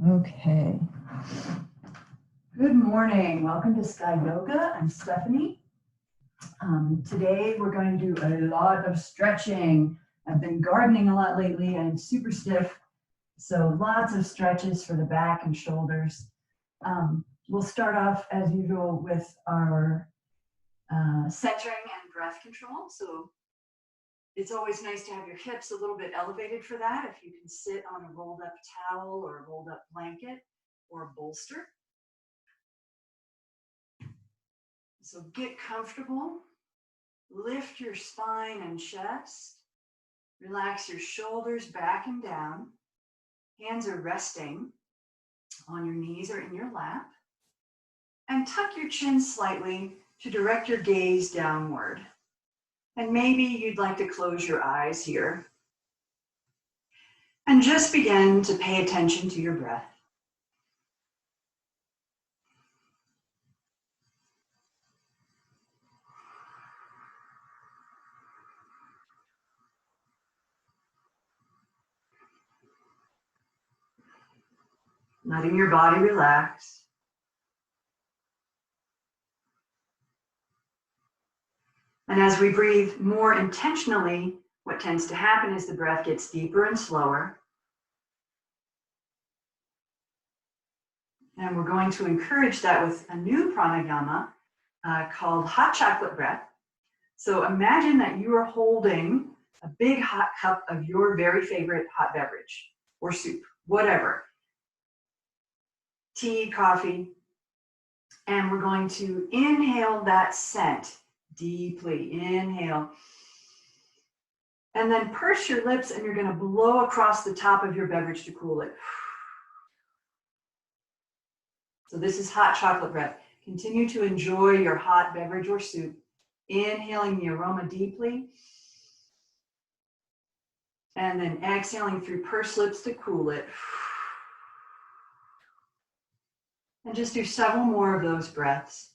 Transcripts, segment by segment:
Okay. Good morning. Welcome to Sky Yoga. I'm Stephanie. Today we're going to do a lot of stretching. I've been gardening a lot lately. I'm super stiff, so lots of stretches for the back and shoulders. We'll start off as usual with our centering and breath control. So it's always nice to have your hips a little bit elevated for that. If you can sit on a rolled up towel or a rolled up blanket or a bolster. So get comfortable, lift your spine and chest, relax your shoulders back and down. Hands are resting on your knees or in your lap. And tuck your chin slightly to direct your gaze downward. And maybe you'd like to close your eyes here. And just begin to pay attention to your breath. Letting your body relax. And as we breathe more intentionally, what tends to happen is the breath gets deeper and slower. And we're going to encourage that with a new pranayama called hot chocolate breath. So imagine that you are holding a big hot cup of your very favorite hot beverage or soup, whatever. Tea, coffee. And we're going to inhale that scent deeply. Inhale. And then purse your lips and you're going to blow across the top of your beverage to cool it. So this is hot chocolate breath. Continue to enjoy your hot beverage or soup. Inhaling the aroma deeply. And then exhaling through pursed lips to cool it. And just do several more of those breaths.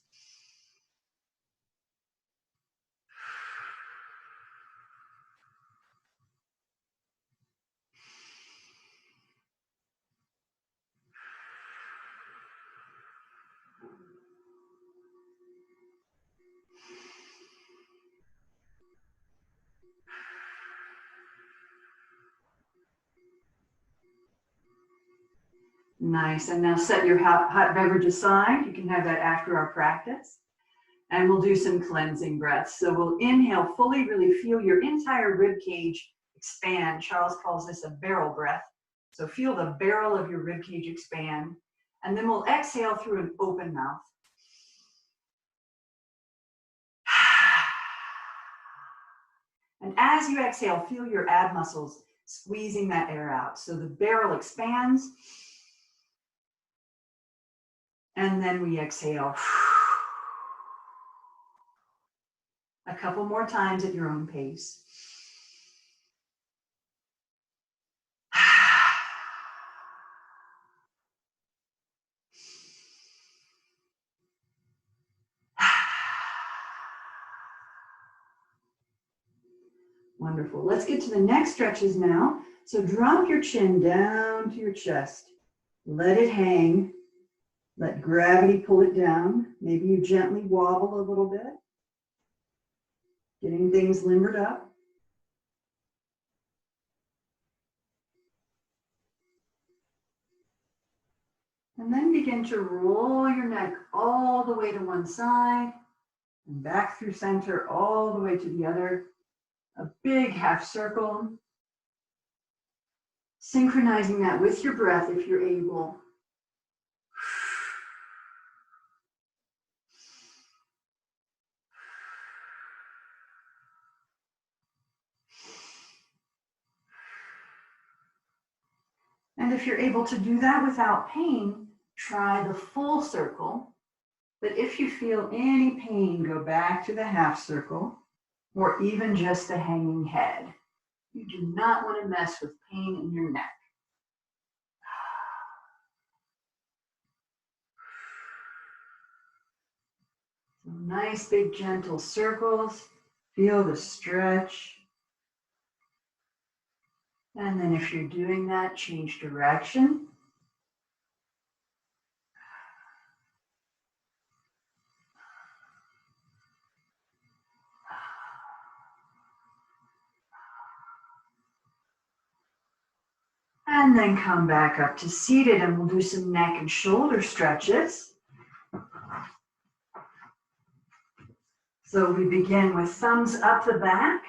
Nice, and now set your hot beverage aside. You can have that after our practice. And we'll do some cleansing breaths. So we'll inhale fully, really feel your entire rib cage expand. Charles calls this a barrel breath. So feel the barrel of your rib cage expand. And then we'll exhale through an open mouth. And as you exhale, feel your ab muscles squeezing that air out. So the barrel expands. And then we exhale. A couple more times at your own pace. Wonderful. Let's get to the neck stretches now. So drop your chin down to your chest. Let it hang. Let gravity pull it down. Maybe you gently wobble a little bit. Getting things limbered up. And then begin to roll your neck all the way to one side and back through center all the way to the other. A big half circle. Synchronizing that with your breath if you're able. And if you're able to do that without pain, try the full circle. But if you feel any pain, go back to the half circle or even just the hanging head. You do not want to mess with pain in your neck. So nice big gentle circles. Feel the stretch. And then if you're doing that, change direction. And then come back up to seated, and we'll do some neck and shoulder stretches. So we begin with thumbs up the back,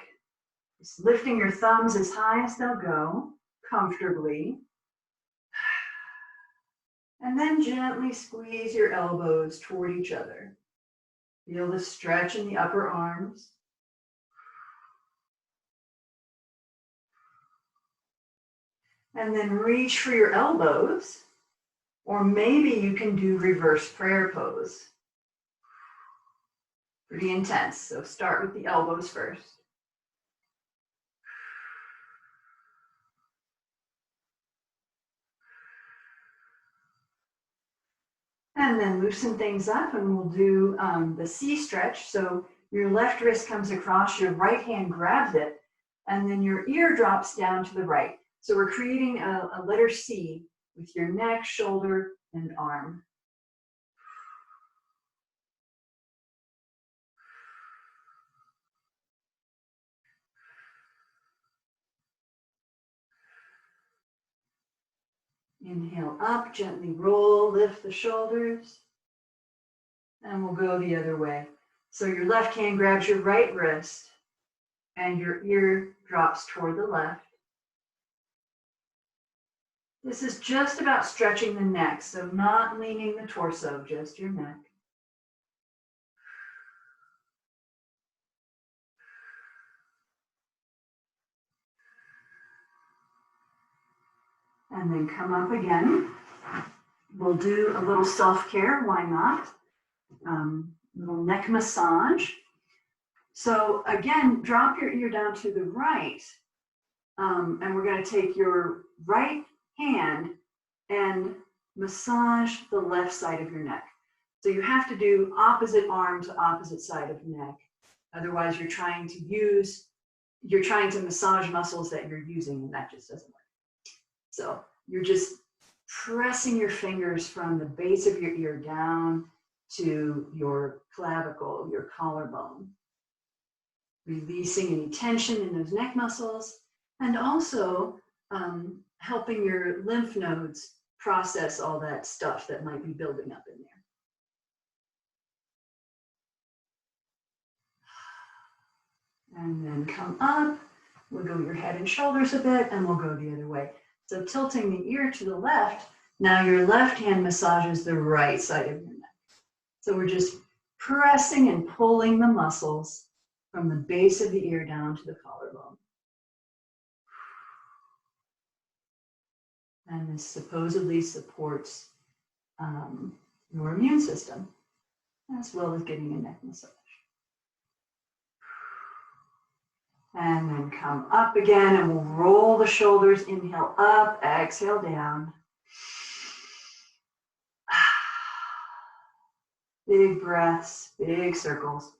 just lifting your thumbs as high as they'll go, comfortably. And then gently squeeze your elbows toward each other. Feel the stretch in the upper arms. And then reach for your elbows, or maybe you can do reverse prayer pose. Pretty intense, so start with the elbows first. And then loosen things up, and we'll do the C stretch. So your left wrist comes across, your right hand grabs it, and then your ear drops down to the right. So we're creating a letter C with your neck, shoulder, and arm. Inhale up, gently roll, lift the shoulders, and we'll go the other way. So your left hand grabs your right wrist, and your ear drops toward the left. This is just about stretching the neck, so not leaning the torso, just your neck. And then come up again. We'll do a little self-care, why not? Little neck massage. So again, drop your ear down to the right, and we're going to take your right hand and massage the left side of your neck. So you have to do opposite arm to opposite side of neck. Otherwise, you're trying to massage muscles that you're using, and that just doesn't work. So you're just pressing your fingers from the base of your ear down to your clavicle, your collarbone, releasing any tension in those neck muscles, and also helping your lymph nodes process all that stuff that might be building up in there. And then come up, wiggle your head and shoulders a bit, and we'll go the other way. So tilting the ear to the left, now your left hand massages the right side of your neck. So we're just pressing and pulling the muscles from the base of the ear down to the collarbone. And this supposedly supports your immune system, as well as getting a neck massage. And then come up again, and we'll roll the shoulders. Inhale up, exhale down. Big breaths, big circles.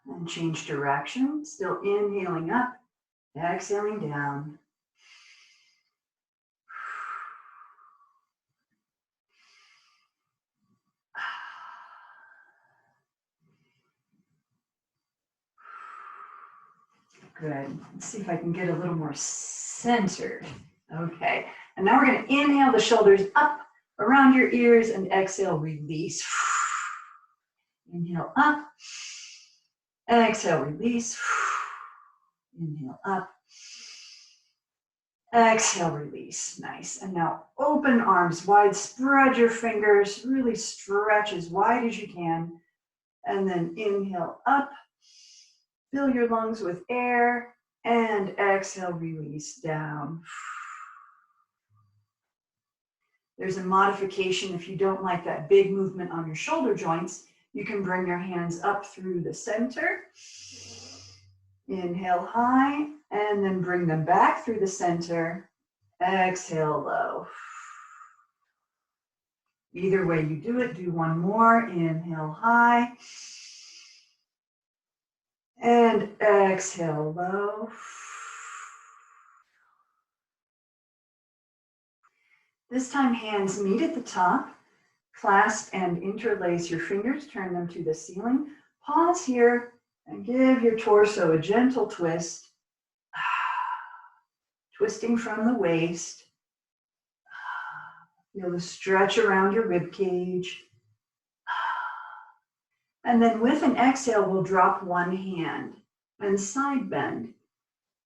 And change direction, still inhaling up, exhaling down. Good. Let's see if I can get a little more centered. Okay. And now we're going to inhale the shoulders up around your ears and exhale, release. Inhale up. Exhale, release. Inhale up. Exhale, release. Nice. And now open arms wide, spread your fingers, really stretch as wide as you can. And then inhale up. Fill your lungs with air, and exhale, release down. There's a modification if you don't like that big movement on your shoulder joints. You can bring your hands up through the center. Inhale high, and then bring them back through the center. Exhale low. Either way you do it, do one more. Inhale high. And exhale low. This time hands meet at the top. Clasp and interlace your fingers, turn them to the ceiling. Pause here and give your torso a gentle twist. Twisting from the waist. Feel the stretch around your rib cage. And then with an exhale, we'll drop one hand and side bend,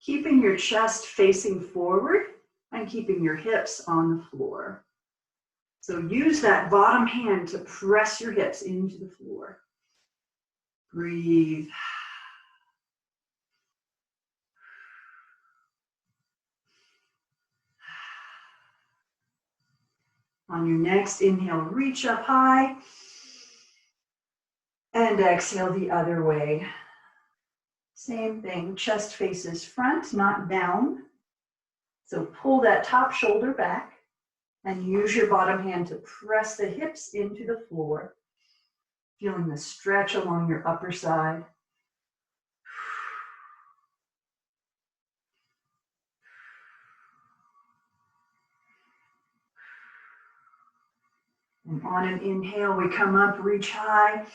keeping your chest facing forward and keeping your hips on the floor. So use that bottom hand to press your hips into the floor. Breathe. On your next inhale, reach up high. And exhale the other way. Same thing, chest faces front, not down. So pull that top shoulder back and use your bottom hand to press the hips into the floor. Feeling the stretch along your upper side. And on an inhale, we come up, reach high.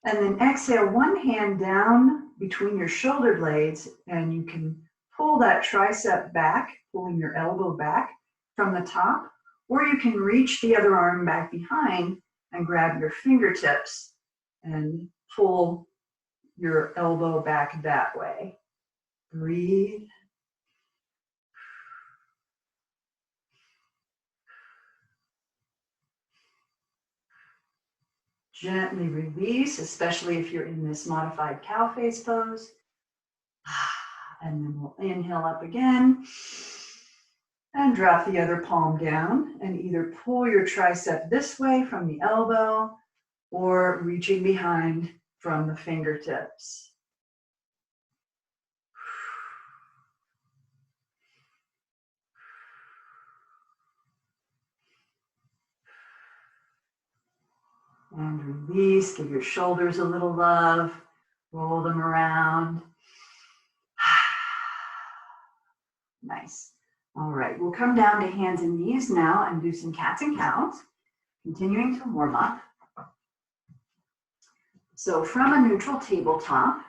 And then exhale, one hand down between your shoulder blades, and you can pull that tricep back, pulling your elbow back from the top, or you can reach the other arm back behind and grab your fingertips and pull your elbow back that way. Breathe. Gently release, especially if you're in this modified cow face pose. And then we'll inhale up again. And drop the other palm down and either pull your tricep this way from the elbow or reaching behind from the fingertips. And release, give your shoulders a little love, roll them around. Nice. All right, we'll come down to hands and knees now and do some cats and cows, continuing to warm up. So from a neutral tabletop,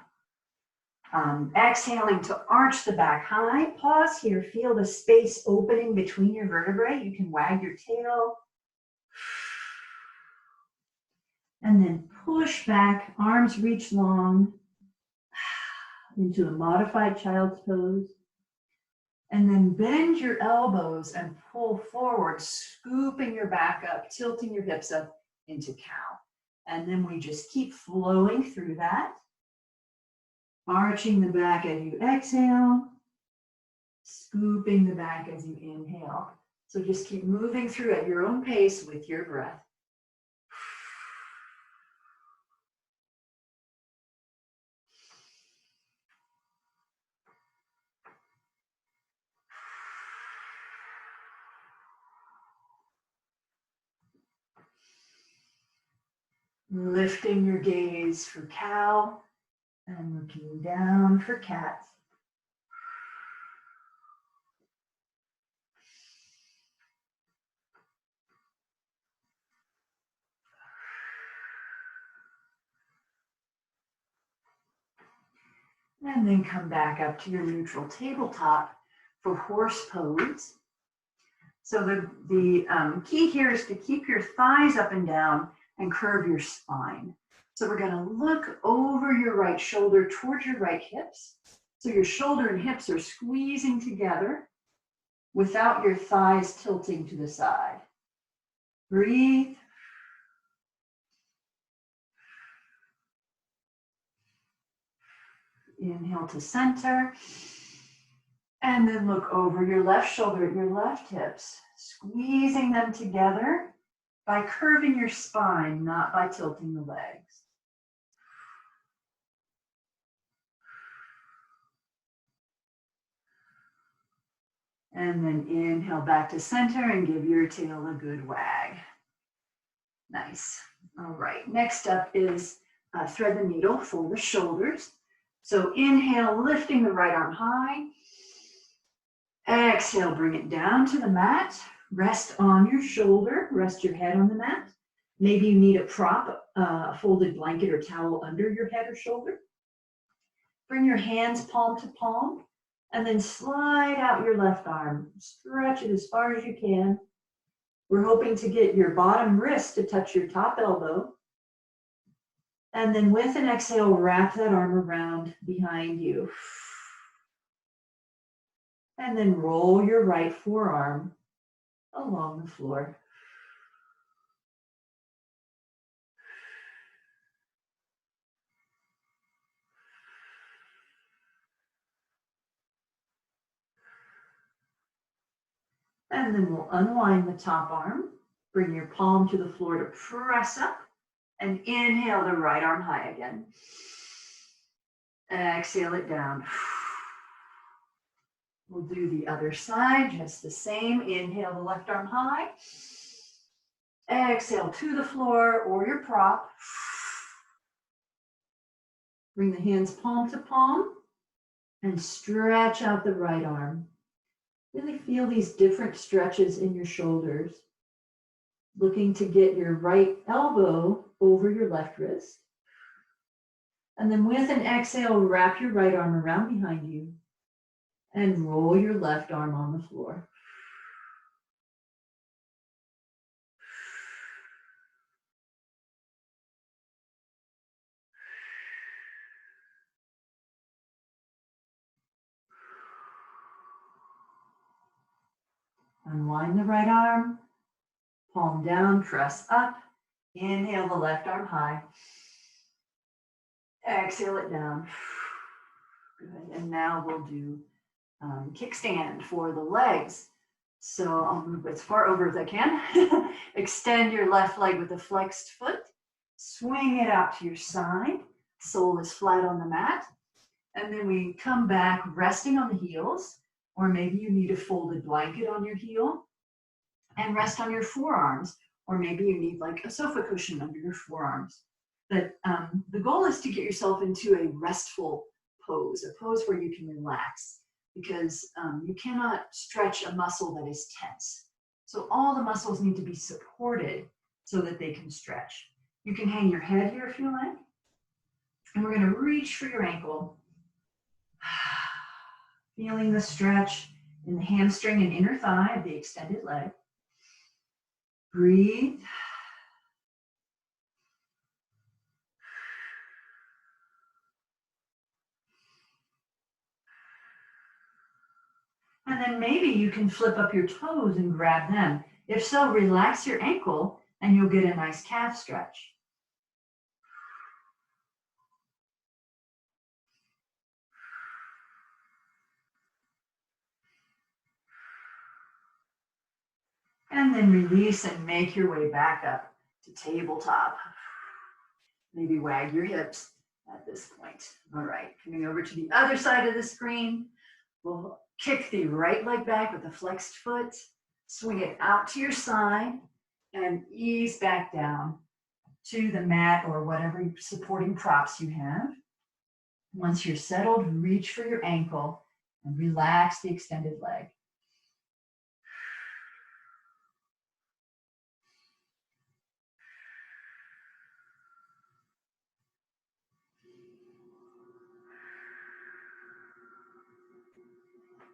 exhaling to arch the back high, pause here, feel the space opening between your vertebrae. You can wag your tail. And then push back, arms reach long into a modified child's pose. And then bend your elbows and pull forward, scooping your back up, tilting your hips up into cow. And then we just keep flowing through that. Arching the back as you exhale, scooping the back as you inhale. So just keep moving through at your own pace with your breath. Lifting your gaze for cow and looking down for cat. And then come back up to your neutral tabletop for horse pose. So the key here is to keep your thighs up and down and curve your spine. So we're going to look over your right shoulder towards your right hips. So your shoulder and hips are squeezing together without your thighs tilting to the side. Breathe. Inhale to center. And then look over your left shoulder at your left hips, squeezing them together by curving your spine, not by tilting the legs. And then inhale back to center and give your tail a good wag. Nice. All right, next up is thread the needle for the shoulders. So inhale, lifting the right arm high. Exhale, bring it down to the mat. Rest on your shoulder, rest your head on the mat. Maybe you need a prop, a folded blanket or towel under your head or shoulder. Bring your hands palm to palm and then slide out your left arm. Stretch it as far as you can. We're hoping to get your bottom wrist to touch your top elbow. And then with an exhale, wrap that arm around behind you. And then roll your right forearm along the floor. And then we'll unwind the top arm. Bring your palm to the floor to press up. And inhale the right arm high again. Exhale it down. We'll do the other side, just the same. Inhale the left arm high. Exhale to the floor or your prop. Bring the hands palm to palm and stretch out the right arm. Really feel these different stretches in your shoulders. Looking to get your right elbow over your left wrist. And then with an exhale, wrap your right arm around behind you and roll your left arm on the floor. Unwind the right arm, palm down, press up. Inhale the left arm high. Exhale it down. Good. And now we'll do kickstand for the legs. So I'll move as far over as I can. Extend your left leg with a flexed foot. Swing it out to your side. Sole is flat on the mat. And then we come back resting on the heels, or maybe you need a folded blanket on your heel and rest on your forearms, or maybe you need like a sofa cushion under your forearms. But the goal is to get yourself into a restful pose, a pose where you can relax, because you cannot stretch a muscle that is tense. So all the muscles need to be supported so that they can stretch. You can hang your head here if you like. And we're going to reach for your ankle. Feeling the stretch in the hamstring and inner thigh of the extended leg. Breathe. And then maybe you can flip up your toes and grab them. If so, relax your ankle and you'll get a nice calf stretch. And then release and make your way back up to tabletop. Maybe wag your hips at this point. All right, coming over to the other side of the screen. We'll kick the right leg back with a flexed foot. Swing it out to your side and ease back down to the mat or whatever supporting props you have. Once you're settled, reach for your ankle and relax the extended leg.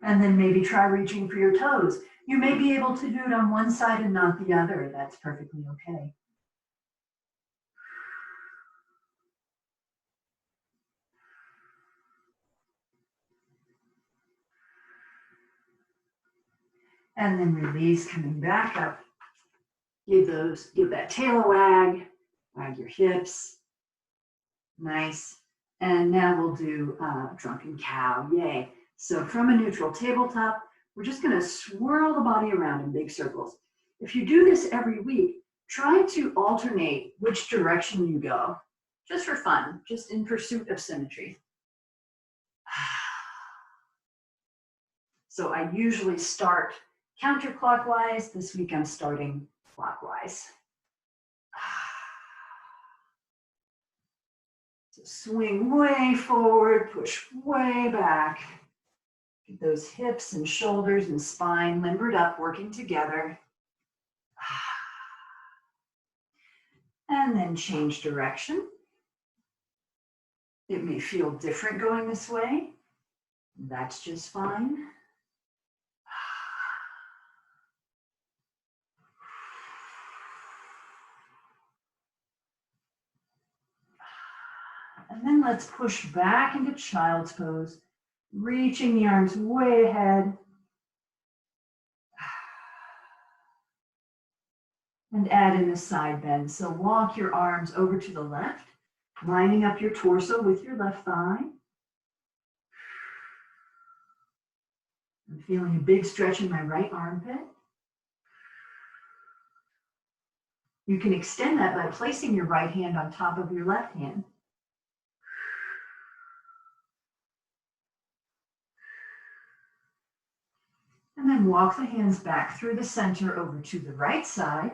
And then maybe try reaching for your toes. You may be able to do it on one side and not the other. That's perfectly okay. And then release, coming back up. Give that tail a wag, wag your hips. Nice. And now we'll do drunken cow, yay. So from a neutral tabletop, we're just gonna swirl the body around in big circles. If you do this every week, try to alternate which direction you go, just for fun, just in pursuit of symmetry. So I usually start counterclockwise. This week I'm starting clockwise. So swing way forward, push way back. Get those hips and shoulders and spine limbered up, working together. And then change direction. It may feel different going this way. That's just fine. And then let's push back into child's pose, reaching the arms way ahead. And add in a side bend. So walk your arms over to the left, lining up your torso with your left thigh. I'm feeling a big stretch in my right armpit. You can extend that by placing your right hand on top of your left hand. And then walk the hands back through the center over to the right side.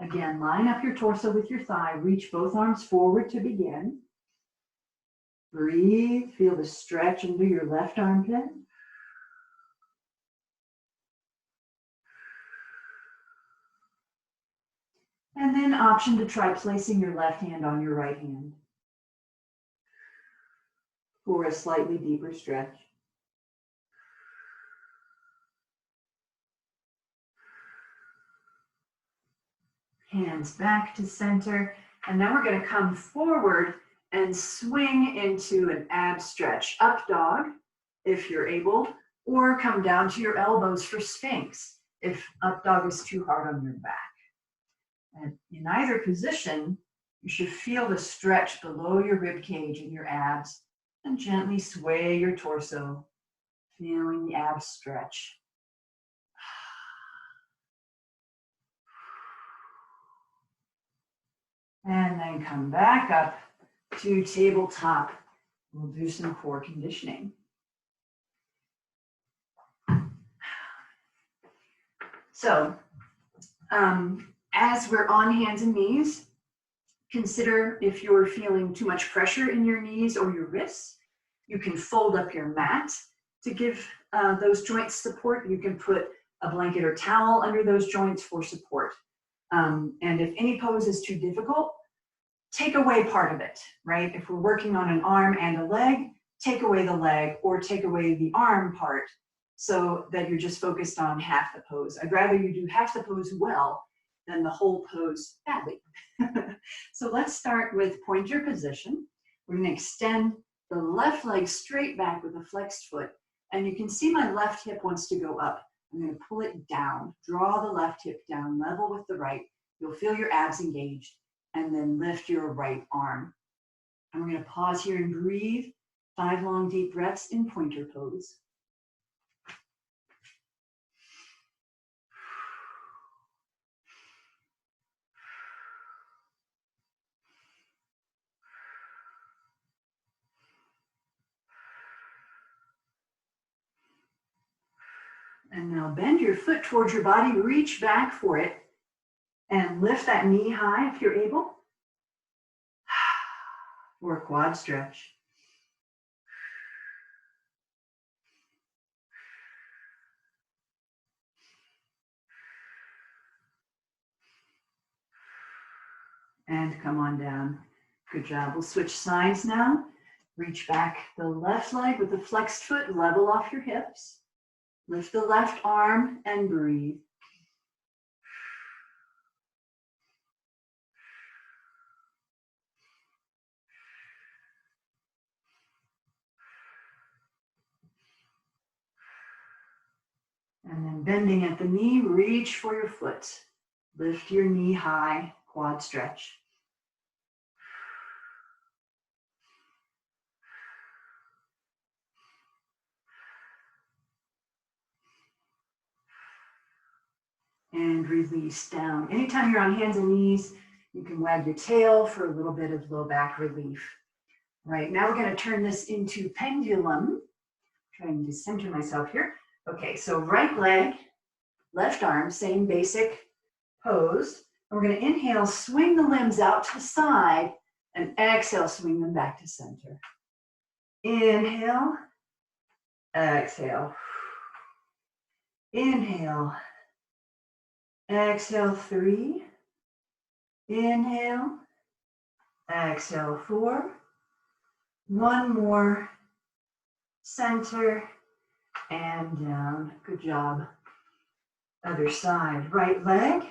Again, line up your torso with your thigh. Reach both arms forward to begin. Breathe. Feel the stretch into your left armpit. And then option to try placing your left hand on your right hand for a slightly deeper stretch. Hands back to center. And now we're going to come forward and swing into an ab stretch. Up dog, if you're able, or come down to your elbows for Sphinx, if up dog is too hard on your back. And in either position, you should feel the stretch below your rib cage and your abs, and gently sway your torso, feeling the abs stretch. And then come back up to tabletop. We'll do some core conditioning. So, as we're on hands and knees, consider if you're feeling too much pressure in your knees or your wrists, you can fold up your mat to give those joints support. You can put a blanket or towel under those joints for support. And if any pose is too difficult, take away part of it, right? If we're working on an arm and a leg, take away the leg or take away the arm part so that you're just focused on half the pose. I'd rather you do half the pose well than the whole pose badly. So let's start with pointer position. We're going to extend the left leg straight back with a flexed foot. And you can see my left hip wants to go up. I'm going to pull it down, draw the left hip down, level with the right. You'll feel your abs engaged, and then lift your right arm. And we're going to pause here and breathe. 5 long deep breaths in pointer pose. And now bend your foot towards your body, reach back for it, and lift that knee high if you're able. Or a quad stretch. And come on down. Good job. We'll switch sides now. Reach back the left leg with the flexed foot, level off your hips. Lift the left arm and breathe. And then bending at the knee, reach for your foot. Lift your knee high, quad stretch. And release down. Anytime you're on hands and knees, you can wag your tail for a little bit of low back relief. Right, now we're going to turn this into pendulum. Trying to center myself here. Okay, so right leg, left arm, same basic pose. And we're going to inhale, swing the limbs out to the side, and exhale, swing them back to center. Inhale, exhale. Inhale, exhale, 3. Inhale, Exhale, 4. One more. Center and down. Good job. Other side. Right leg.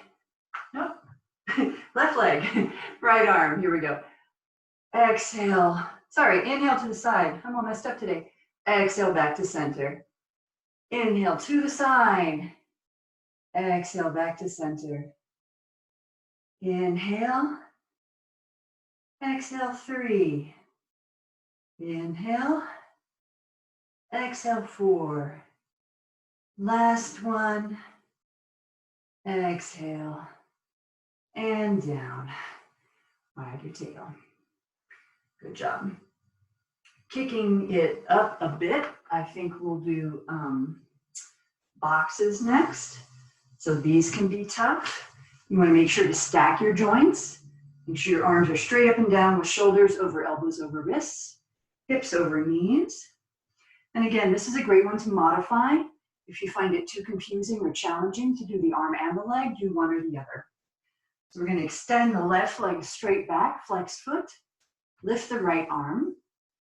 Nope. Left leg. Right arm. Here we go. Exhale. Sorry, inhale to the side. I'm all messed up today. Exhale back to center. Inhale to the side. Exhale back to center. Inhale. Exhale, 3. Inhale. Exhale, 4. Last one. Exhale. And down. Wag your tail. Good job. Kicking it up a bit, I think we'll do boxes next. So these can be tough. You want to make sure to stack your joints. Make sure your arms are straight up and down with shoulders over elbows over wrists, hips over knees. And again, this is a great one to modify. If you find it too confusing or challenging to do the arm and the leg, do one or the other. So we're going to extend the left leg straight back, flex foot, lift the right arm,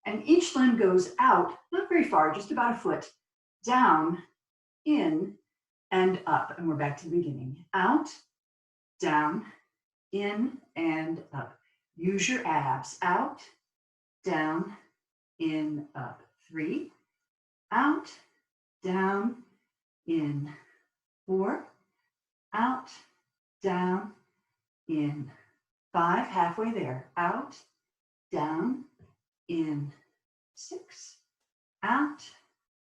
and each limb goes out, not very far, just about a foot, down, in, and up. And we're back to the beginning. Out, down, in, and up. Use your abs. Out, down, in, up. 3, out, down, in. 4, out, down, in. 5, halfway there. Out, down, in. 6, out,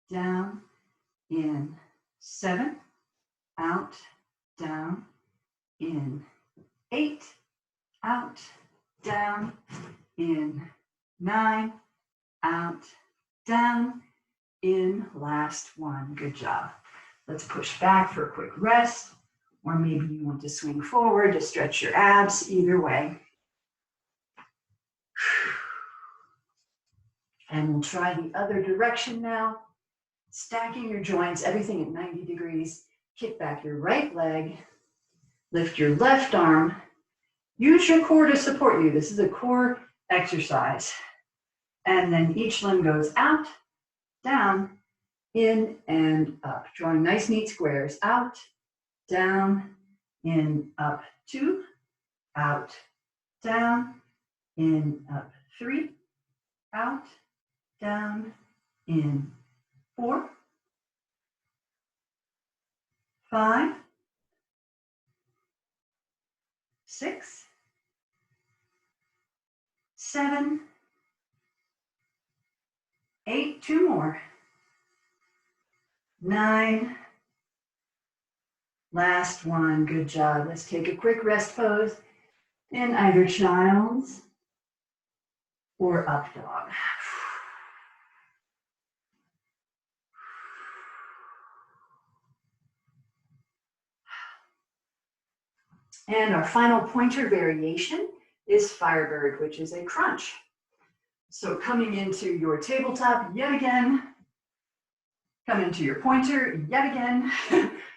down, in. 7, out, down, in. 8, out, down, in. 9, out, down, in. Last one. Good job. Let's push back for a quick rest, or maybe you want to swing forward to stretch your abs. Either way. And we'll try the other direction now. Stacking your joints, everything at 90 degrees. Kick back your right leg. Lift your left arm. Use your core to support you. This is a core exercise. And then each limb goes out, down, in, and up. Drawing nice, neat squares. Out, down, in, up. 2, out, down, in, up. 3, out, down, in. 4, 5, 6, 7, 8, 2 more. 9, last one. Good job. Let's take a quick rest pose in either child's or up dog. And our final pointer variation is Firebird, which is a crunch. So coming into your tabletop yet again, come into your pointer yet again.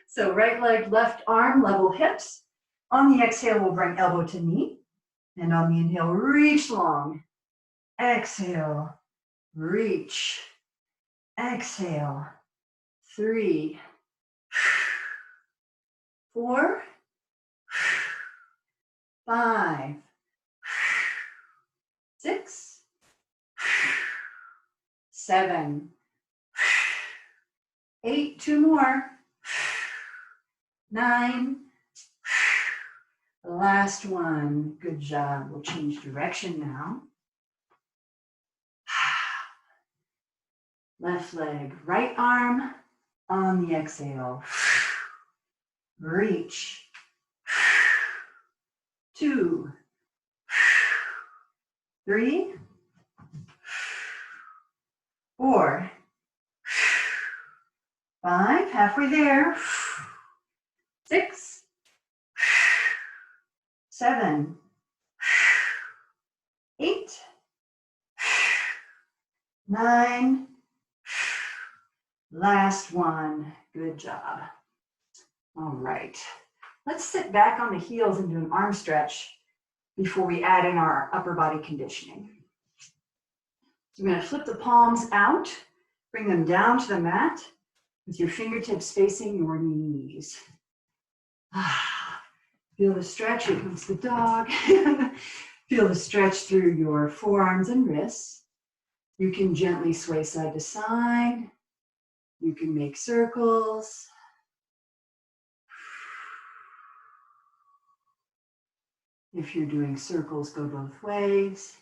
So right leg, left arm, level hips. On the exhale, we'll bring elbow to knee. And on the inhale, reach long. Exhale, reach. Exhale, 3, 4, 5, 6, 7, 8, 2 more. 9, last one. Good job. We'll change direction now. Left leg, right arm on the exhale. Reach. 2, 3, 4, 5, halfway there. 6, 7, 8, 9, last one. Good job. All right. Let's sit back on the heels and do an arm stretch. before we add in our upper body conditioning. So we're going to flip the palms out, bring them down to the mat with your fingertips facing your knees. Feel the stretch, here comes the dog. Feel the stretch through your forearms and wrists. You can gently sway side to side. You can make circles. If you're doing circles, go both ways.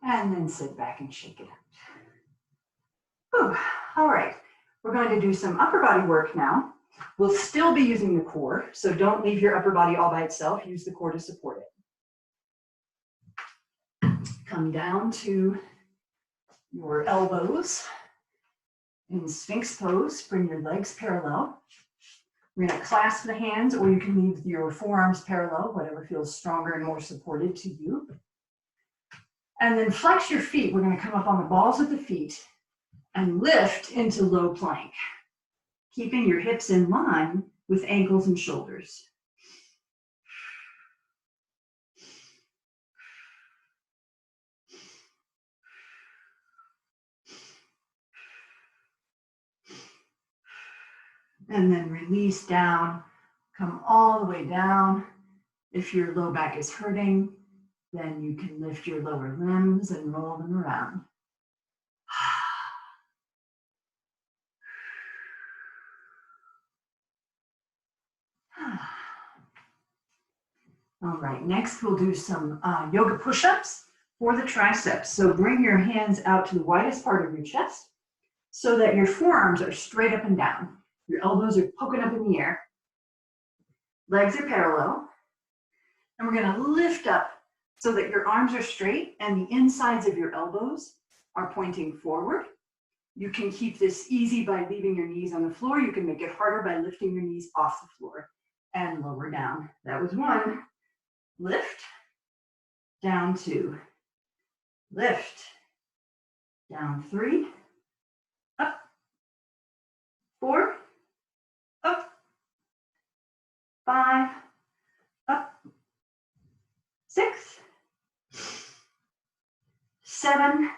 And then sit back and shake it out. Whew. All right, we're going to do some upper body work now. We'll still be using the core, so don't leave your upper body all by itself. Use the core to support it. Come down to your elbows in Sphinx pose. Bring your legs parallel. We're going to clasp the hands, or you can leave your forearms parallel, whatever feels stronger and more supported to you. And then flex your feet. We're going to come up on the balls of the feet and lift into low plank, keeping your hips in line with ankles and shoulders. And then release down, come all the way down. If your low back is hurting, then you can lift your lower limbs and roll them around. All right, next we'll do some yoga push-ups for the triceps. So bring your hands out to the widest part of your chest so that your forearms are straight up and down. Your elbows are poking up in the air. Legs are parallel. And we're gonna lift up so that your arms are straight and the insides of your elbows are pointing forward. You can keep this easy by leaving your knees on the floor. You can make it harder by lifting your knees off the floor and lower down. That was one. Lift, down two. Lift, down three. Up, four. Up, five. Up, six. 7,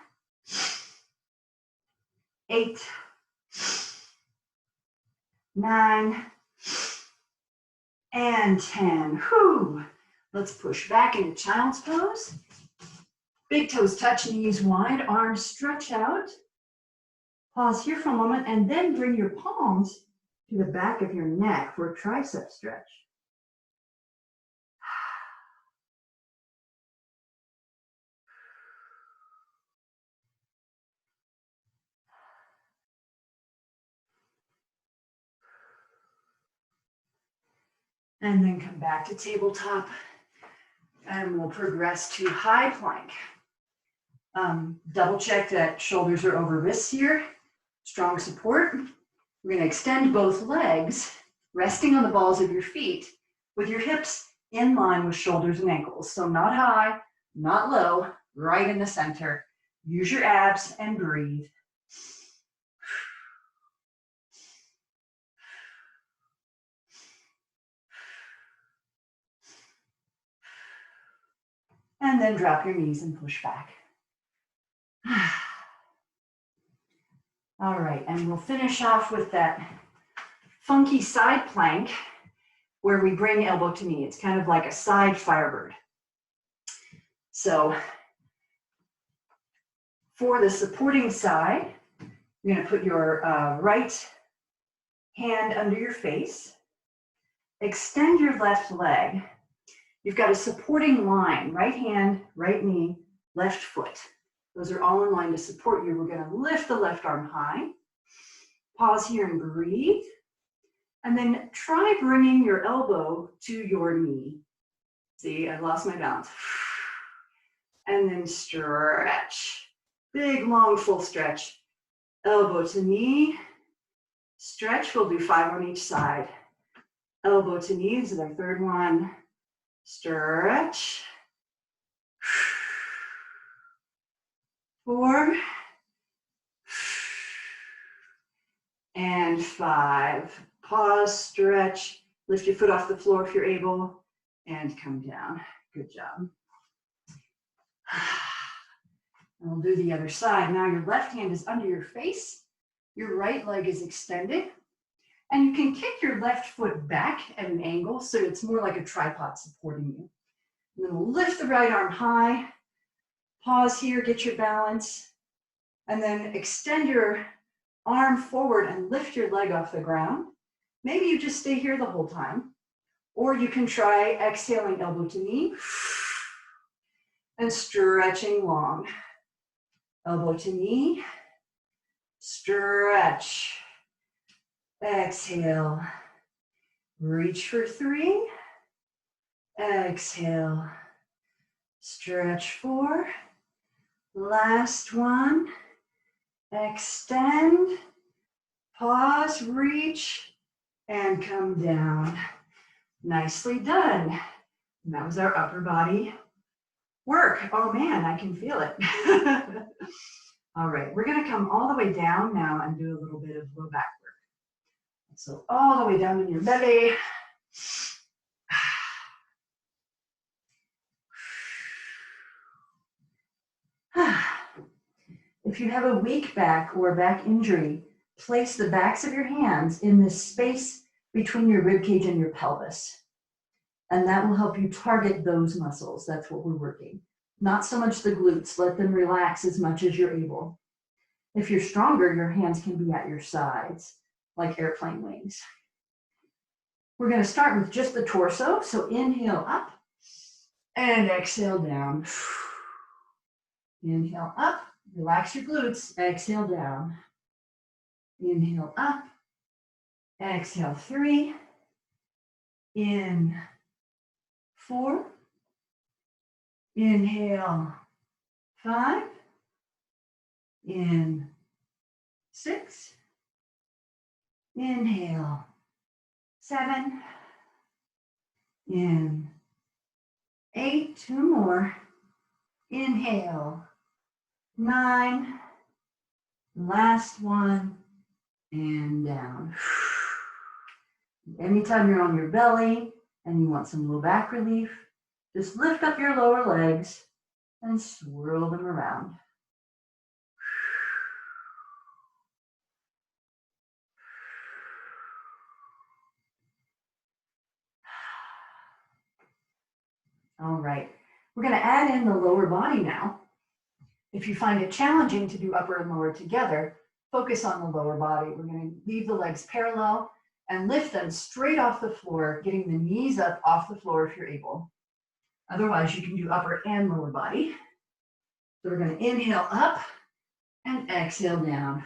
8, 9, and 10. Whew. Let's push back into child's pose. Big toes touch, knees wide, arms stretch out. Pause here for a moment and then bring your palms to the back of your neck for a tricep stretch. And then come back to tabletop and we'll progress to high plank. Double check that shoulders are over wrists here. Strong support. We're going to extend both legs, resting on the balls of your feet with your hips in line with shoulders and ankles. So not high, not low, right in the center. Use your abs and breathe. And then drop your knees and push back. All right, and we'll finish off with that funky side plank where we bring elbow to knee. It's kind of like a side firebird. So for the supporting side, you're going to put your right hand under your face. Extend your left leg. You've got a supporting line, right hand, right knee, left foot. Those are all in line to support you. We're going to lift the left arm high. Pause here and breathe. And then try bringing your elbow to your knee. See, I lost my balance. And then stretch. Big, long, full stretch. Elbow to knee. Stretch. We'll do 5 on each side. Elbow to knee. This is our third one. Stretch. 4, and 5. Pause, stretch, lift your foot off the floor if you're able, and come down. Good job. And we'll do the other side. Now your left hand is under your face, your right leg is extended, and you can kick your left foot back at an angle so it's more like a tripod supporting you. And then we'll lift the right arm high, pause here, get your balance, and then extend your arm forward and lift your leg off the ground. Maybe you just stay here the whole time, or you can try exhaling elbow to knee and stretching long. Elbow to knee, stretch, exhale, reach for 3, exhale, stretch 4, last one, extend, pause, reach, and come down. Nicely done. And that was our upper body work. Oh man, I can feel it. All right, we're gonna come all the way down now and do a little bit of low back work. So all the way down in your belly. If you have a weak back or back injury, place the backs of your hands in this space between your rib cage and your pelvis. And that will help you target those muscles. That's what we're working. Not so much the glutes. Let them relax as much as you're able. If you're stronger, your hands can be at your sides, like airplane wings. We're going to start with just the torso. So inhale up and exhale down. Inhale up, relax your glutes, exhale down. Inhale up, exhale 3, in 4, inhale 5, in 6, inhale 7, in 8, 2 more, inhale 9, last one, and down. Anytime you're on your belly and you want some low back relief, just lift up your lower legs and swirl them around. All right, we're going to add in the lower body now. If you find it challenging to do upper and lower together, focus on the lower body. We're going to leave the legs parallel and lift them straight off the floor, getting the knees up off the floor if you're able. Otherwise, you can do upper and lower body. So we're going to inhale up and exhale down.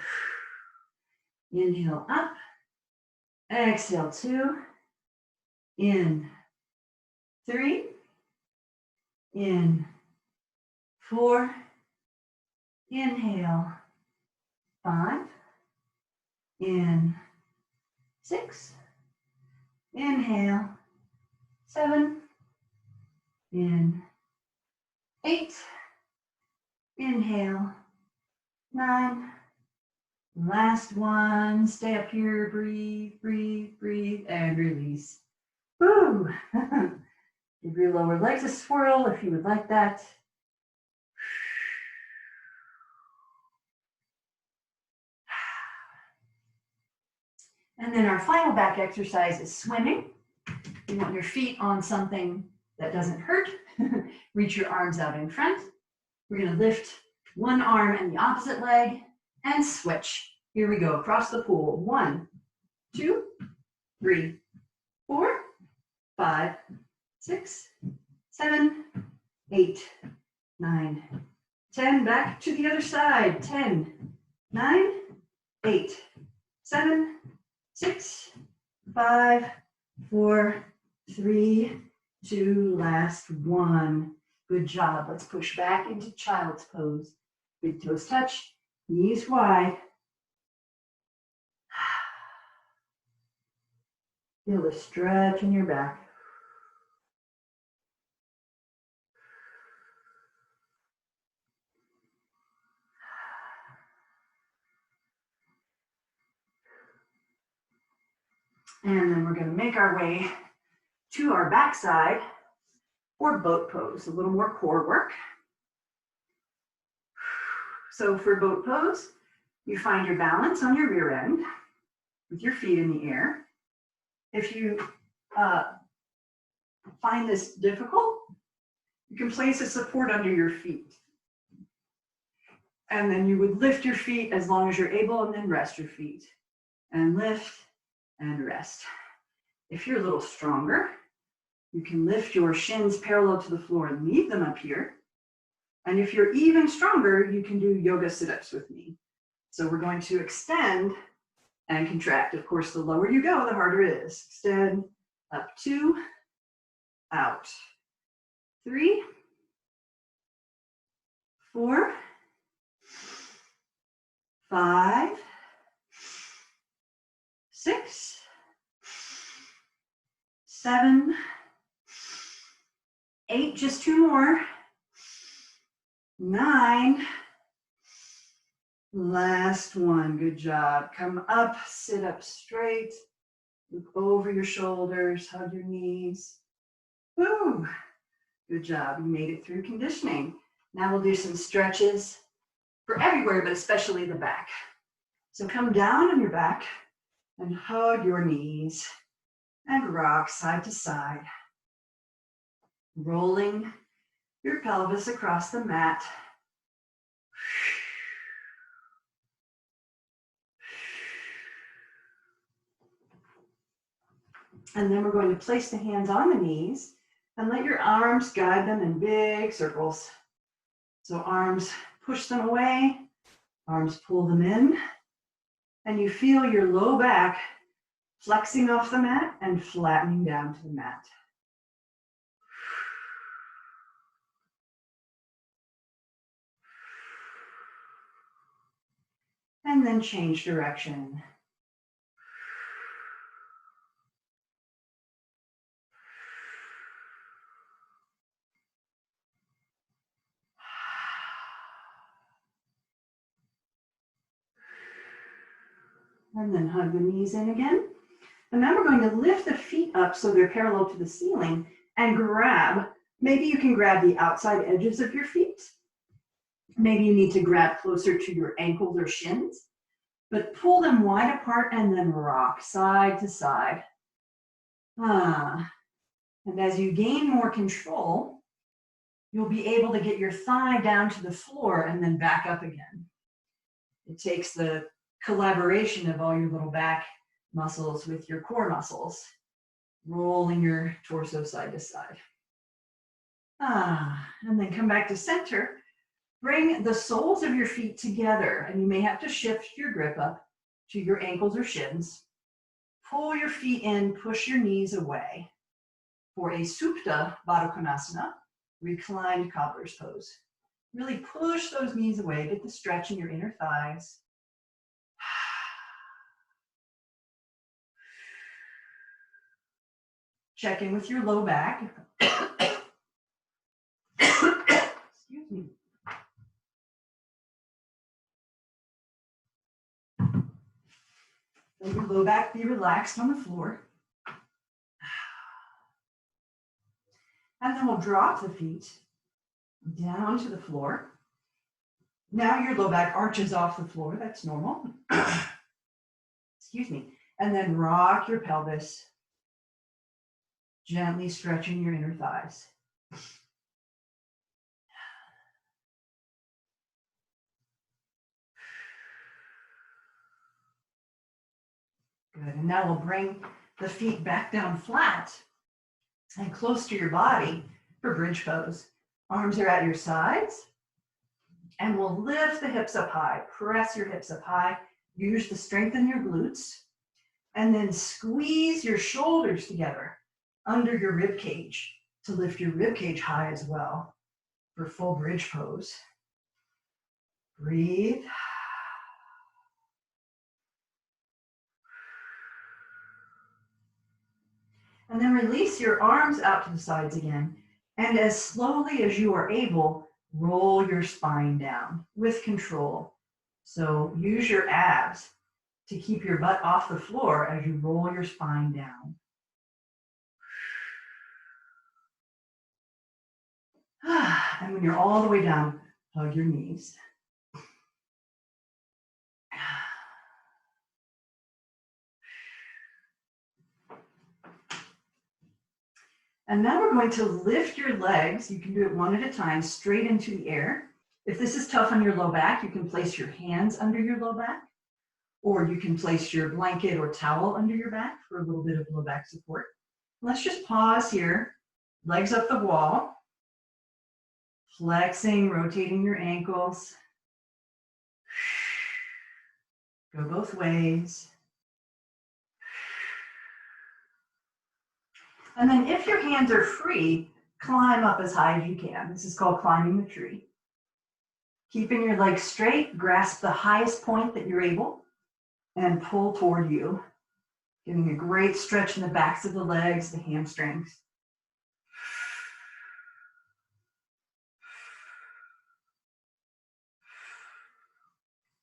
Inhale up, exhale 2, in 3, in 4, inhale 5, in 6, inhale 7, in 8, inhale 9, last one, stay up here, breathe, breathe, breathe, and release. Woo! Give your lower legs a swirl if you would like that. And then our final back exercise is swimming. You want your feet on something that doesn't hurt. Reach your arms out in front. We're going to lift one arm and the opposite leg and switch. Here we go, across the pool. 1, 2, 3, 4, 5, 6, 7, 8, 9, 10. Back to the other side. 10, 9, 8, 7, 6, 5, 4, 3, 2, last one. Good job. Let's push back into child's pose. Big toes touch, knees wide. Feel the stretch in your back. And then we're going to make our way to our backside or boat pose, a little more core work. So for boat pose, you find your balance on your rear end with your feet in the air. If you find this difficult, you can place a support under your feet. And then you would lift your feet as long as you're able and then rest your feet. And lift and rest. If you're a little stronger, you can lift your shins parallel to the floor and leave them up here. And if you're even stronger, you can do yoga sit-ups with me. So we're going to extend and contract. Of course, the lower you go, the harder it is. Extend, up 2, out. 3, 4, 5, 6, 7, 8, just 2 more. 9, last one, good job. Come up, sit up straight, look over your shoulders, hug your knees. Woo, good job, you made it through conditioning. Now we'll do some stretches for everywhere, but especially the back. So come down on your back and hug your knees and rock side to side, rolling your pelvis across the mat. And then we're going to place the hands on the knees and let your arms guide them in big circles. So arms push them away, arms pull them in, and you feel your low back flexing off the mat and flattening down to the mat. And then change direction. And then hug the knees in again. And now we're going to lift the feet up so they're parallel to the ceiling and grab. Maybe you can grab the outside edges of your feet. Maybe you need to grab closer to your ankles or shins, but pull them wide apart and then rock side to side. And as you gain more control, you'll be able to get your thigh down to the floor and then back up again. It takes the collaboration of all your little back muscles with your core muscles, rolling your torso side to side. And then come back to center. Bring the soles of your feet together, and you may have to shift your grip up to your ankles or shins. Pull your feet in, push your knees away for a Supta Baddha Konasana, reclined cobbler's pose. Really push those knees away, get the stretch in your inner thighs. Check in with your low back. Excuse me. Let your low back be relaxed on the floor. And then we'll drop the feet down to the floor. Now your low back arches off the floor. That's normal. Excuse me. And then rock your pelvis, gently stretching your inner thighs. Good, and now we'll bring the feet back down flat and close to your body for bridge pose. Arms are at your sides, and we'll lift the hips up high. Press your hips up high. Use the strength in your glutes, and then squeeze your shoulders together under your rib cage to lift your rib cage high as well for full bridge pose. Breathe. And then release your arms out to the sides again. And as slowly as you are able, roll your spine down with control. So use your abs to keep your butt off the floor as you roll your spine down. And when you're all the way down, hug your knees. And now we're going to lift your legs. You can do it one at a time, straight into the air. If this is tough on your low back, you can place your hands under your low back, or you can place your blanket or towel under your back for a little bit of low back support. Let's just pause here, legs up the wall, flexing, rotating your ankles. Go both ways. And then if your hands are free, climb up as high as you can. This is called climbing the tree. Keeping your legs straight, grasp the highest point that you're able and pull toward you. Getting a great stretch in the backs of the legs, the hamstrings.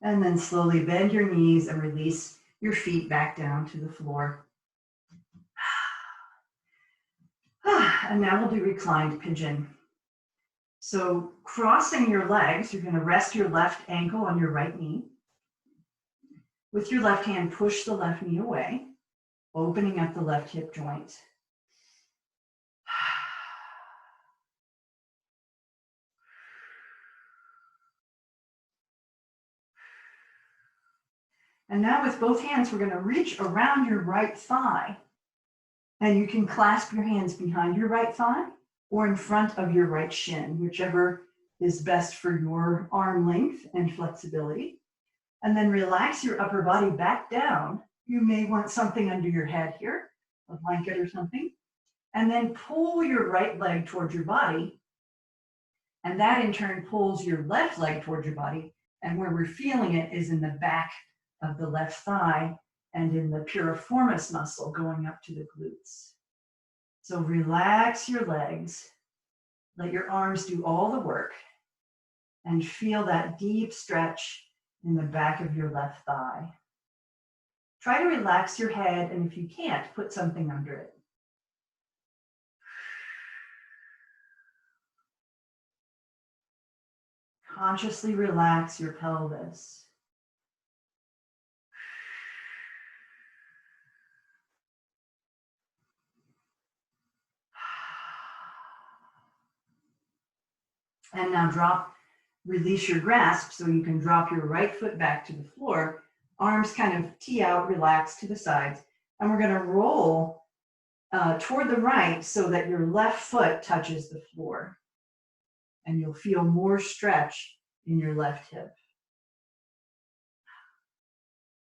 And then slowly bend your knees and release your feet back down to the floor. And now we'll do reclined pigeon. So crossing your legs, you're going to rest your left ankle on your right knee. With your left hand, push the left knee away, opening up the left hip joint. And now with both hands, we're going to reach around your right thigh. And you can clasp your hands behind your right thigh or in front of your right shin, whichever is best for your arm length and flexibility. And then relax your upper body back down. You may want something under your head here, a blanket or something. And then pull your right leg towards your body. And that in turn pulls your left leg towards your body. And where we're feeling it is in the back of the left thigh and in the piriformis muscle going up to the glutes. So relax your legs, let your arms do all the work, and feel that deep stretch in the back of your left thigh. Try to relax your head, and if you can't, put something under it. Consciously relax your pelvis. And now release your grasp so you can drop your right foot back to the floor. Arms kind of tee out, relax to the sides. And we're going to roll toward the right so that your left foot touches the floor. And you'll feel more stretch in your left hip.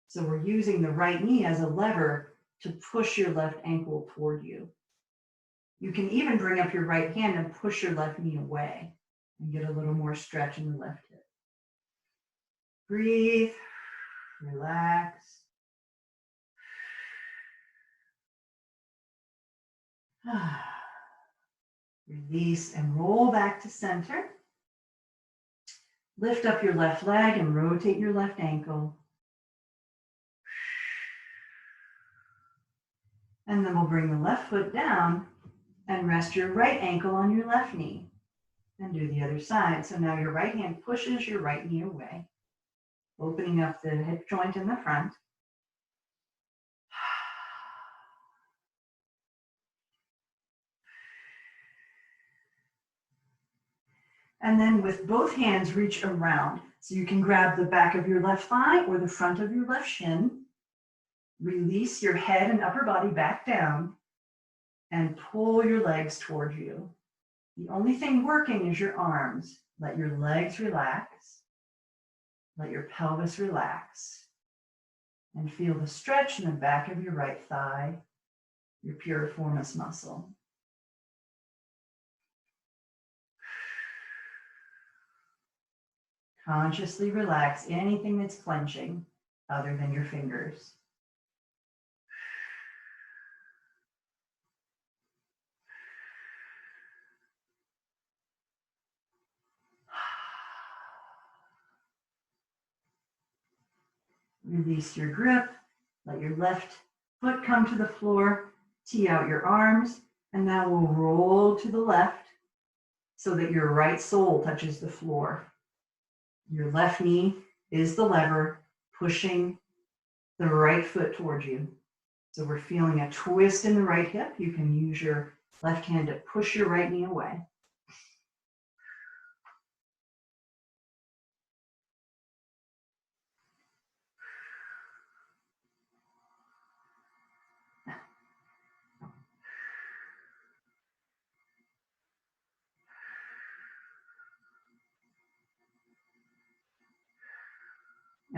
So we're using the right knee as a lever to push your left ankle toward you. You can even bring up your right hand and push your left knee away and get a little more stretch in the left hip. Breathe, relax. Release and roll back to center. Lift up your left leg and rotate your left ankle. And then we'll bring the left foot down and rest your right ankle on your left knee. And do the other side. So now your right hand pushes your right knee away, opening up the hip joint in the front. And then with both hands, reach around. So you can grab the back of your left thigh or the front of your left shin. Release your head and upper body back down and pull your legs toward you. The only thing working is your arms. Let your legs relax. Let your pelvis relax. And feel the stretch in the back of your right thigh, your piriformis muscle. Consciously relax anything that's clenching other than your fingers. Release your grip. Let your left foot come to the floor. Tee out your arms. And now we'll roll to the left so that your right sole touches the floor. Your left knee is the lever pushing the right foot towards you. So we're feeling a twist in the right hip. You can use your left hand to push your right knee away.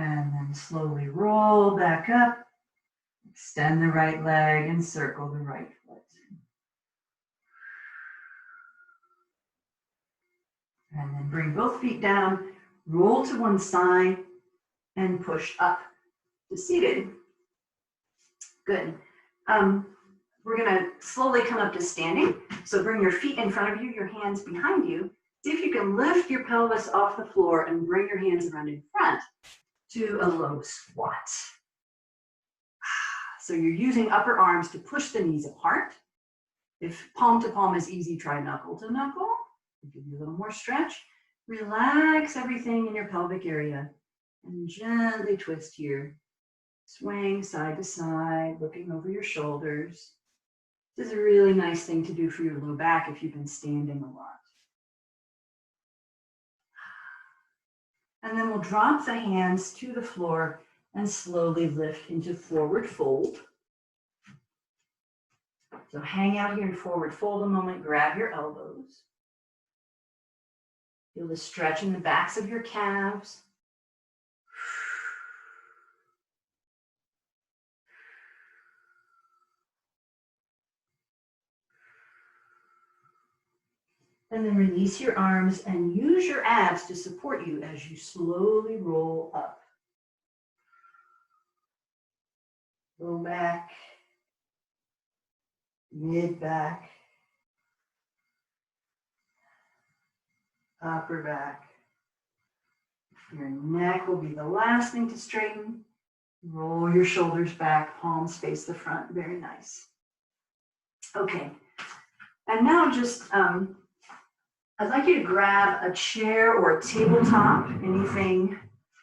And then slowly roll back up, extend the right leg and circle the right foot. And then bring both feet down, roll to one side and push up to seated. Good. We're gonna slowly come up to standing. So bring your feet in front of you, your hands behind you. See if you can lift your pelvis off the floor and bring your hands around in front to a low squat. So you're using upper arms to push the knees apart. If palm to palm is easy, try knuckle to knuckle. We'll give you a little more stretch. Relax everything in your pelvic area and gently twist here. Swaying side to side, looking over your shoulders. This is a really nice thing to do for your low back if you've been standing a lot. And then we'll drop the hands to the floor and slowly lift into forward fold. So hang out here in forward fold a moment, grab your elbows. Feel the stretch in the backs of your calves. And then release your arms and use your abs to support you as you slowly roll up. Low back, mid back, upper back. Your neck will be the last thing to straighten. Roll your shoulders back, palms face the front. Very nice. Okay, and now just, I'd like you to grab a chair or a tabletop, anything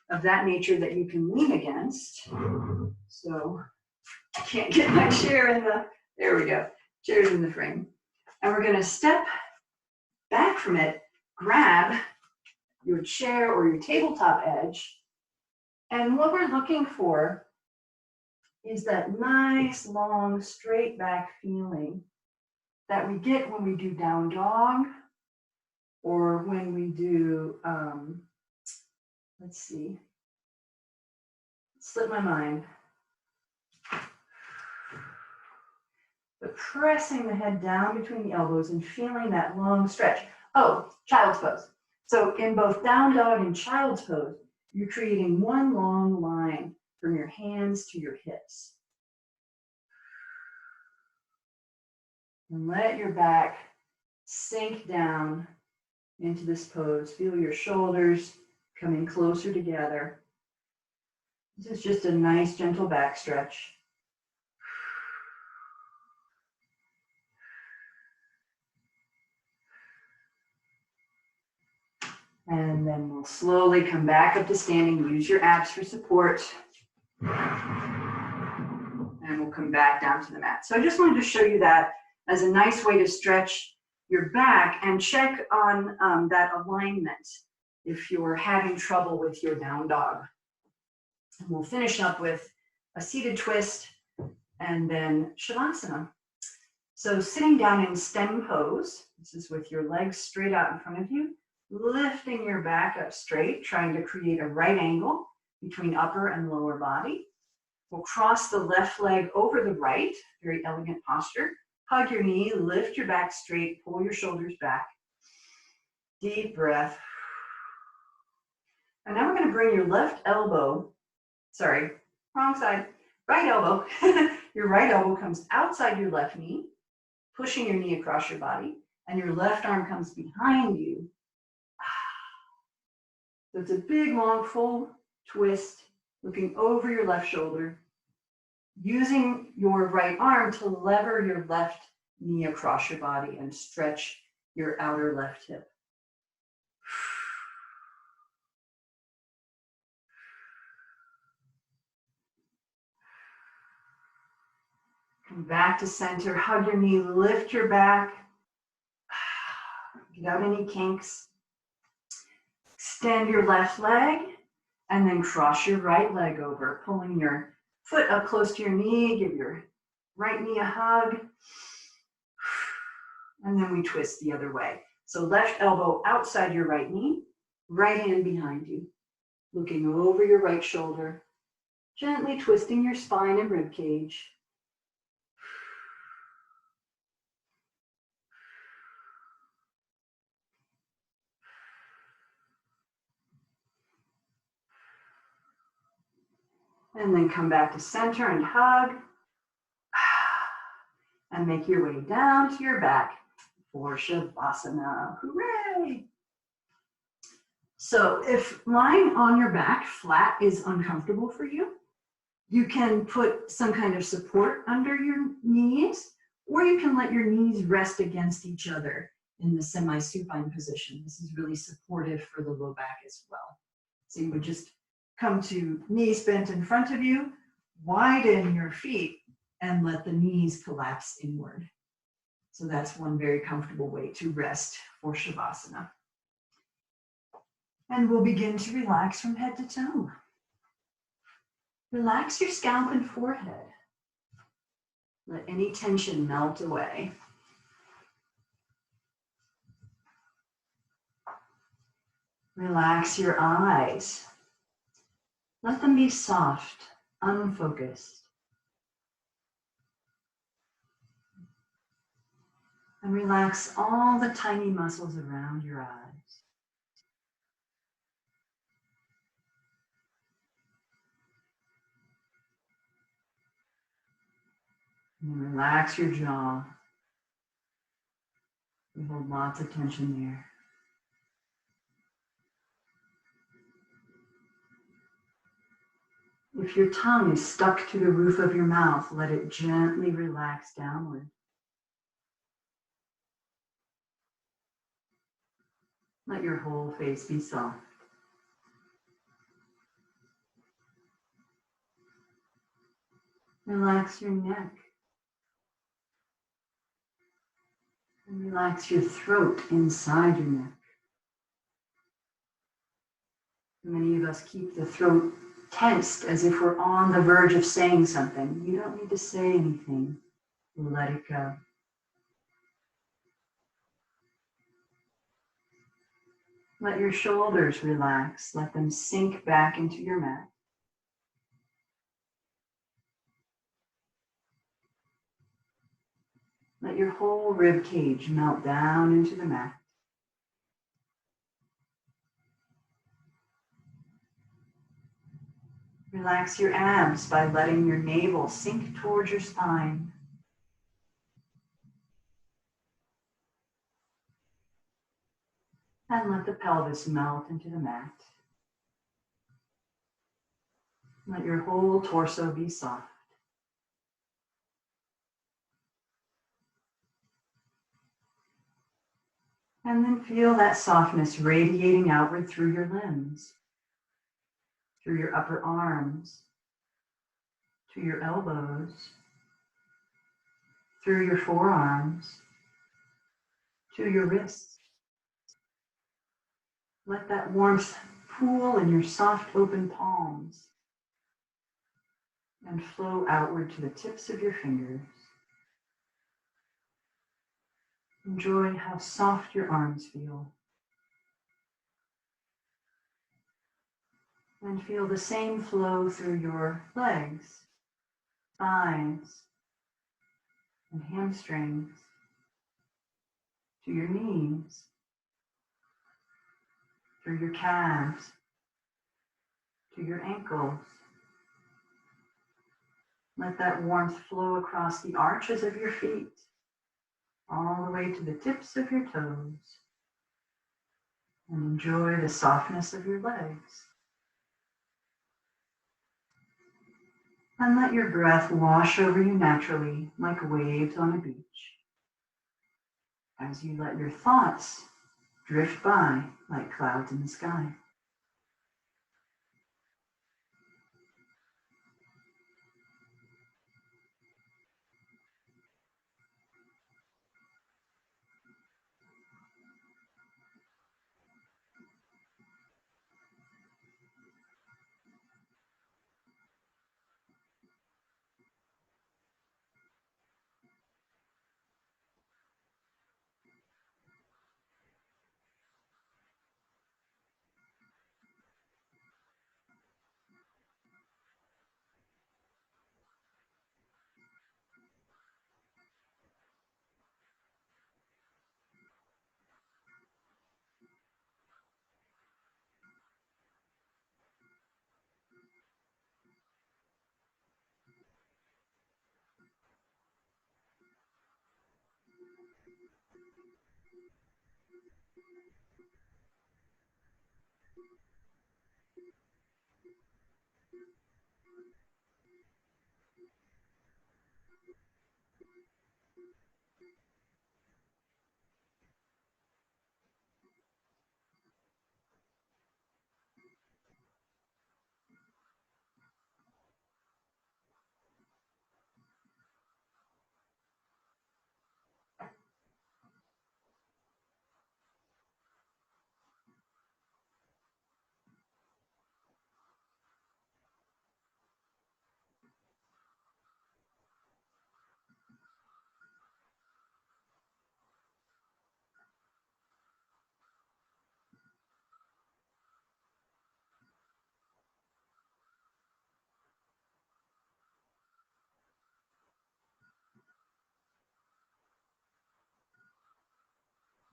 of that nature that you can lean against. So I can't get my chair in the, there we go, chair's in the frame. And we're gonna step back from it, grab your chair or your tabletop edge. And what we're looking for is that nice, long, straight back feeling that we get when we do down dog or when we do, let's see, slipped my mind. But pressing the head down between the elbows and feeling that long stretch. Oh, child's pose. So in both down dog and child's pose, you're creating one long line from your hands to your hips. And let your back sink down into this pose. Feel your shoulders coming closer together. This is just a nice, gentle back stretch. And then we'll slowly come back up to standing. Use your abs for support. And we'll come back down to the mat. So I just wanted to show you that as a nice way to stretch your back and check on that alignment if you're having trouble with your down dog. And we'll finish up with a seated twist and then Shavasana. So sitting down in stem pose, this is with your legs straight out in front of you, lifting your back up straight, trying to create a right angle between upper and lower body. We'll cross the left leg over the right, very elegant posture. Hug your knee, lift your back straight, pull your shoulders back. Deep breath. And now we're going to bring your left elbow, sorry, wrong side, right elbow. Your right elbow comes outside your left knee, pushing your knee across your body, and your left arm comes behind you. So it's a big, long, full twist Looking over your left shoulder, using your right arm to lever your left knee across your body and stretch your outer left hip. Come back to center, hug your knee, lift your back. Get out any kinks. Extend your left leg and then cross your right leg over, pulling your foot up close to your knee. Give your right knee a hug. And then we twist the other way. So left elbow outside your right knee, right hand behind you. Looking over your right shoulder, gently twisting your spine and rib cage. And then come back to center and hug. And make your way down to your back for Shavasana. Hooray! So if lying on your back flat is uncomfortable for you, you can put some kind of support under your knees, or you can let your knees rest against each other in the semi-supine position. This is really supportive for the low back as well. So you would just come to knees bent in front of you, widen your feet, and let the knees collapse inward. So that's one very comfortable way to rest for Shavasana. And we'll begin to relax from head to toe. Relax your scalp and forehead. Let any tension melt away. Relax your eyes. Let them be soft, unfocused. And relax all the tiny muscles around your eyes. And relax your jaw. We hold lots of tension there. If your tongue is stuck to the roof of your mouth, let it gently relax downward. Let your whole face be soft. Relax your neck. And relax your throat inside your neck. Many of us keep the throat tensed as if we're on the verge of saying something. You don't need to say anything. Let it go. Let your shoulders relax. Let them sink back into your mat. Let your whole rib cage melt down into the mat. Relax your abs by letting your navel sink towards your spine. And let the pelvis melt into the mat. Let your whole torso be soft. And then feel that softness radiating outward through your limbs, through your upper arms, to your elbows, through your forearms, to your wrists. Let that warmth pool in your soft open palms and flow outward to the tips of your fingers. Enjoy how soft your arms feel. And feel the same flow through your legs, thighs, and hamstrings, to your knees, through your calves, to your ankles. Let that warmth flow across the arches of your feet, all the way to the tips of your toes. And enjoy the softness of your legs. And let your breath wash over you naturally like waves on a beach as you let your thoughts drift by like clouds in the sky.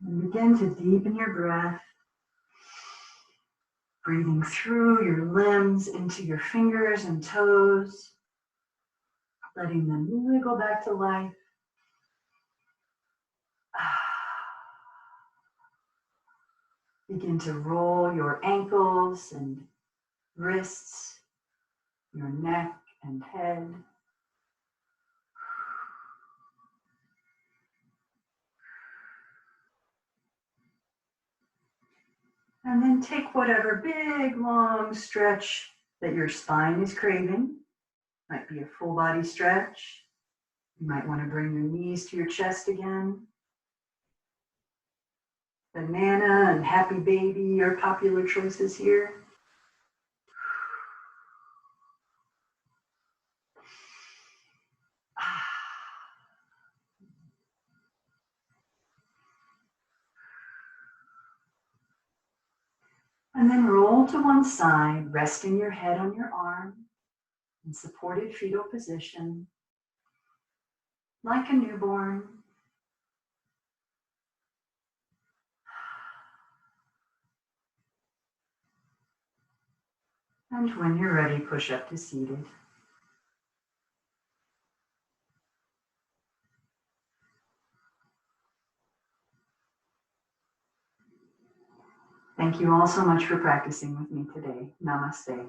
And begin to deepen your breath, breathing through your limbs into your fingers and toes, letting them wiggle back to life. Begin to roll your ankles and wrists, your neck and head. And then take whatever big, long stretch that your spine is craving. Might be a full body stretch. You might want to bring your knees to your chest again. Banana and happy baby are popular choices here. And then roll to one side, resting your head on your arm in supported fetal position, like a newborn. And when you're ready, push up to seated. Thank you all so much for practicing with me today. Namaste.